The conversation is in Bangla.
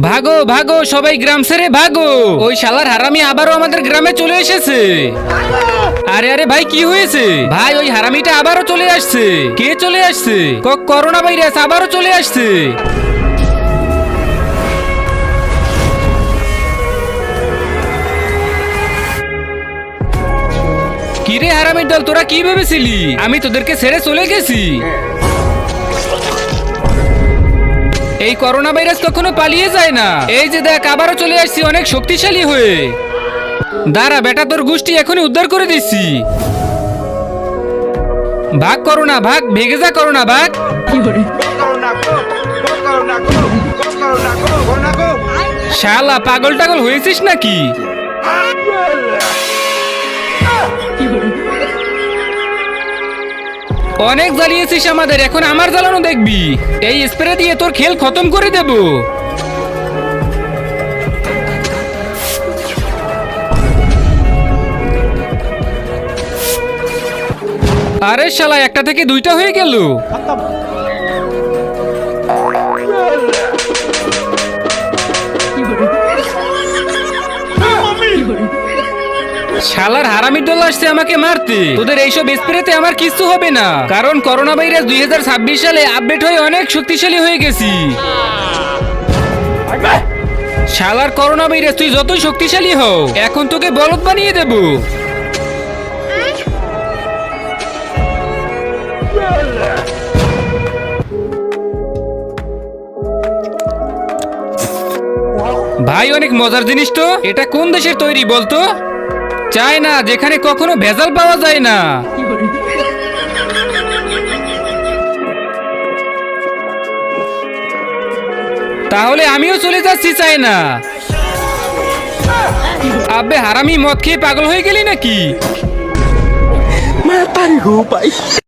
ভাগো ভাগো সবাই গ্রাম ছেড়ে ভাগো, ওই শালার হারামি আবারও আমাদের গ্রামে চলে এসেছে। আরে আরে ভাই কি হয়েছে ভাই? ওই হারামিটা আবারও চলে আসছে। কে চলে আসছে? করোনা ভাইরাস আবারও চলে আসছে। কিরে হারামির দল, তোরা কি ভেবেছিলি আমি তোদেরকে ছেড়ে চলে গেছি? এই করোনা ভাইরাস কখনো পালিয়ে যায় না। এই যে দেখ আবারও চলে আসছি অনেক শক্তিশালী হয়ে। দাঁড়া বেটা, তোর গোষ্ঠী এখনই উদ্ধার করে দিচ্ছি। ভাগ করোনা ভাগ, ভেগে যা করোনা ভাগ। শালা পাগল টাগল হয়েছিস নাকি? অনেক জ্বালিয়েছিস আমাদের, এখন আমার জ্বালানো দেখবি। এই স্প্রে দিয়ে তোর খেল খতম করে দেব। আরে শালা একটা থেকে দুইটা হয়ে গেল। শালার হারামির দল আসছে আমাকে মারতে। তোদের এইসব স্প্রেতে আমার কিছু হবে না, কারণ করোনা ভাইরাস 2026 সালে আপডেট হয়ে অনেক শক্তিশালী হয়ে গেছি। শালার করোনা ভাইরাস, তুই যতই শক্তিশালী হও এখন তোকে বলদ বানিয়ে দেব। ভাই অনেক মজার জিনিস তো। এটা কোন দেশের তৈরি বলতো? চায়না, যেখানে কখনো ভেজাল পাওয়া যায় না। তাহলে আমিও চলে যাচ্ছি চায়না। আবে হারামি, মদ খেয়ে পাগল হয়ে গেলি নাকি?